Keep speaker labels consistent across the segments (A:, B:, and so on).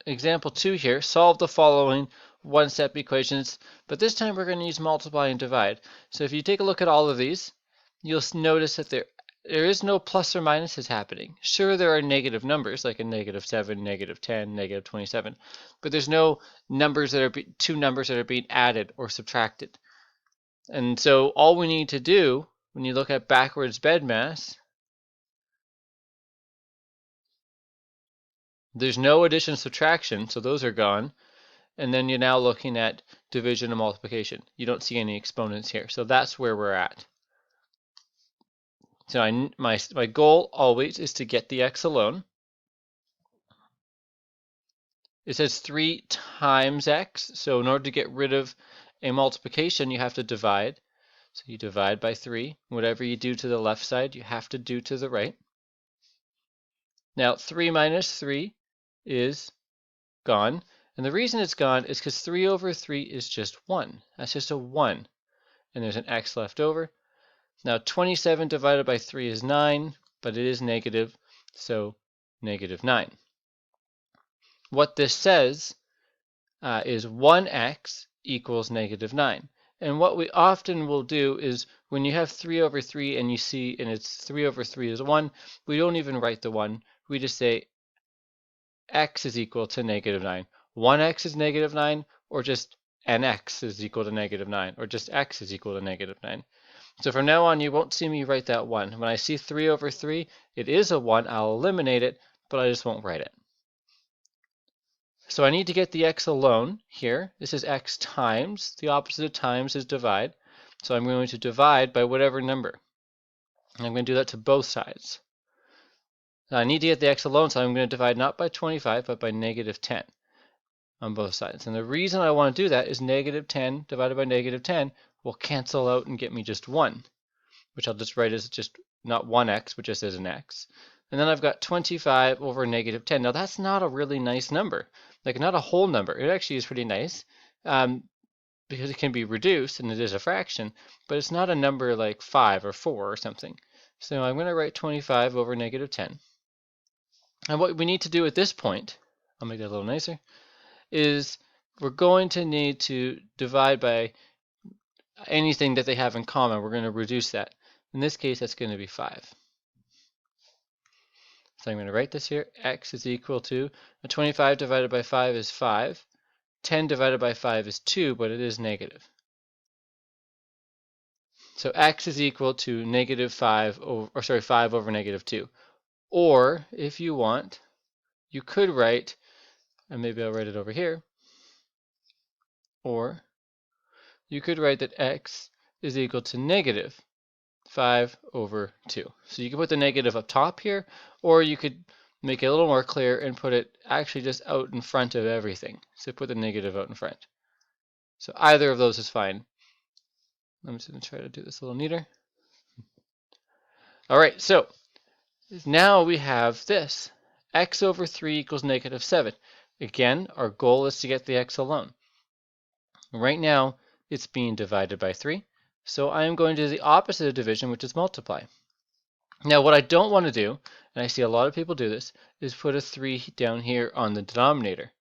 A: example 2 here, solve the following one-step equations, but this time we're going to use multiply and divide. So if you take a look at all of these, you'll notice that there is no plus or minuses happening. Sure, there are negative numbers like a -7, -10, -27, but there's no numbers that are two numbers that are being added or subtracted. And so all we need to do when you look at backwards BEDMAS, there's no addition subtraction, so those are gone. And then you're now looking at division and multiplication. You don't see any exponents here. So that's where we're at. So my goal always is to get the x alone. It says 3 times x. So in order to get rid of a multiplication, you have to divide. So you divide by 3. Whatever you do to the left side, you have to do to the right. Now 3 minus 3 is gone. And the reason it's gone is because 3 over 3 is just 1. That's just a 1. And there's an x left over. Now 27 divided by 3 is 9, but it is negative, so -9. What this says is 1x equals -9. And what we often will do is when you have 3 over 3 and you see and it's 3 over 3 is 1, we don't even write the 1. We just say x is equal to -9. 1x is -9, or just nx is equal to -9, or just x is equal to -9. So from now on, you won't see me write that 1. When I see 3 over 3, it is a 1. I'll eliminate it, but I just won't write it. So I need to get the x alone here. This is x times. The opposite of times is divide. So I'm going to divide by whatever number. And I'm going to do that to both sides. Now I need to get the x alone, so I'm going to divide not by 25, but by -10 on both sides. And the reason I want to do that is -10 divided by -10 will cancel out and get me just 1, which I'll just write as just not 1x, but just as an x. And then I've got 25 over -10. Now that's not a really nice number, like not a whole number. It actually is pretty nice because it can be reduced and it is a fraction, but it's not a number like 5 or 4 or something. So I'm going to write 25 over -10. And what we need to do at this point, I'll make that a little nicer, is we're going to need to divide by anything that they have in common. We're going to reduce that. In this case, that's going to be 5. So I'm going to write this here. X is equal to 25 divided by 5 is 5. 10 divided by 5 is 2, but it is negative. So x is equal to -5 over, 5 over -2. Or if you want, you could write, and maybe I'll write it over here, or you could write that x is equal to -5 over 2. So you can put the negative up top here, or you could make it a little more clear and put it actually just out in front of everything. So put the negative out in front. So either of those is fine. I'm just going to try to do this a little neater. All right, so now we have this. X over 3 equals -7. Again, our goal is to get the x alone. Right now, it's being divided by 3. So I am going to do the opposite of division, which is multiply. Now, what I don't want to do, and I see a lot of people do this, is put a 3 down here on the denominator.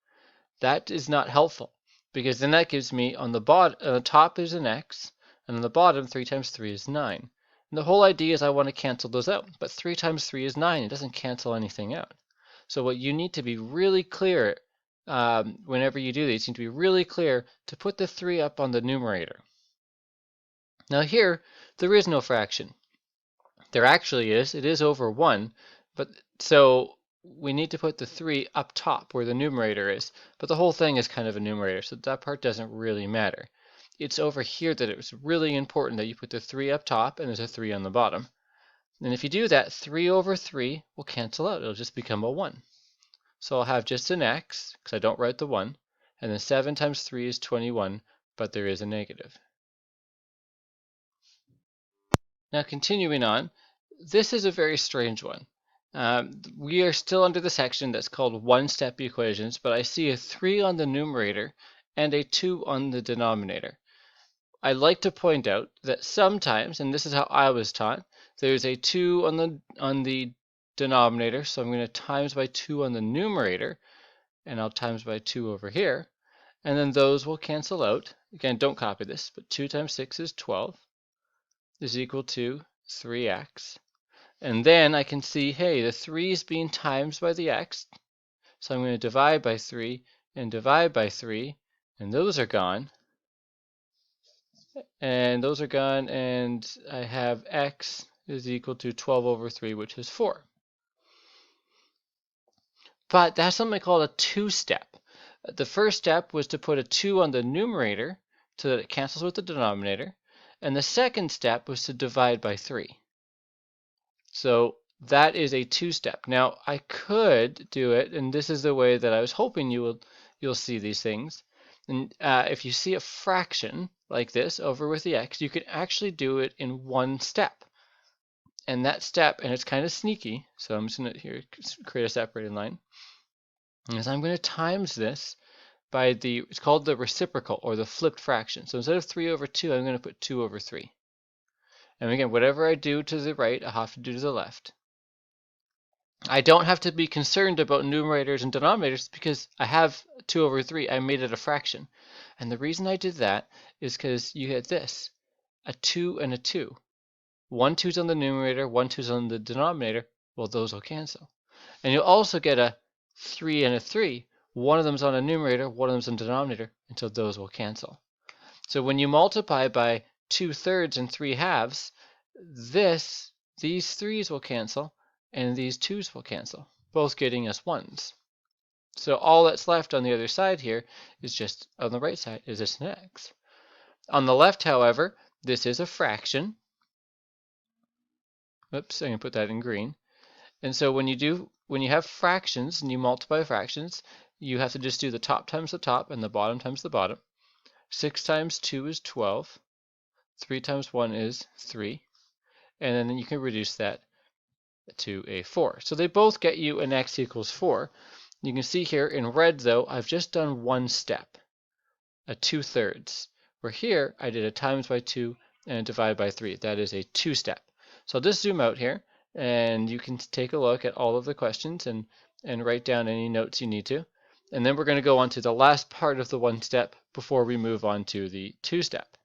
A: That is not helpful, because then that gives me on the top is an x, and on the bottom 3 times 3 is 9. And the whole idea is I want to cancel those out, but 3 times 3 is 9. It doesn't cancel anything out. So what you need to be really clear whenever you do these, you need to be really clear to put the 3 up on the numerator. Now here, there is no fraction. There actually is. It is over 1, but so we need to put the 3 up top where the numerator is. But the whole thing is kind of a numerator, so that part doesn't really matter. It's over here that it's really important that you put the 3 up top and there's a 3 on the bottom. And if you do that, 3 over 3 will cancel out. It'll just become a 1. So I'll have just an x, because I don't write the 1, and then 7 times 3 is 21, but there is a negative. Now continuing on, this is a very strange one. We are still under the section that's called one-step equations, but I see a 3 on the numerator and a 2 on the denominator. I'd like to point out that sometimes, and this is how I was taught, there's a 2 on the denominator, so I'm going to times by 2 on the numerator, and I'll times by 2 over here, and then those will cancel out. Again, don't copy this, but 2 times 6 is 12, is equal to 3x. And then I can see, hey, the 3 is being times by the x, so I'm going to divide by 3 and divide by 3, and those are gone. And those are gone, and I have x is equal to 12 over 3, which is 4. But that's something called a two-step. The first step was to put a 2 on the numerator so that it cancels with the denominator, and the second step was to divide by 3. So that is a two-step. Now I could do it, and this is the way that I was hoping you'll see these things. And if you see a fraction like this over with the x, you can actually do it in one step. And that step, and it's kind of sneaky, so I'm just going to here create a separated line, is I'm going to times this by it's called the reciprocal or the flipped fraction. So instead of 3 over 2, I'm going to put 2 over 3. And again, whatever I do to the right, I have to do to the left. I don't have to be concerned about numerators and denominators because I have 2 over 3. I made it a fraction. And the reason I did that is because you get this, a 2 and a 2. 1 2's on the numerator, 1 2's on the denominator. Well, those will cancel. And you'll also get a 3 and a 3. One of them's on a numerator, one of them's on a denominator, and so those will cancel. So when you multiply by 2/3 and 3/2, these 3's will cancel, and these 2's will cancel, both getting us 1's. So all that's left on the other side here is just, on the right side, is just an x. On the left, however, this is a fraction. Oops, I'm going to put that in green. And so when you have fractions and you multiply fractions, you have to just do the top times the top and the bottom times the bottom. 6 times 2 is 12. 3 times 1 is 3. And then you can reduce that to a 4. So they both get you an x equals 4. You can see here in red, though, I've just done one step, a 2/3. Where here, I did a times by 2 and a divide by 3. That is a two-step. So I'll just zoom out here, and you can take a look at all of the questions and write down any notes you need to. And then we're going to go on to the last part of the one step before we move on to the two-step.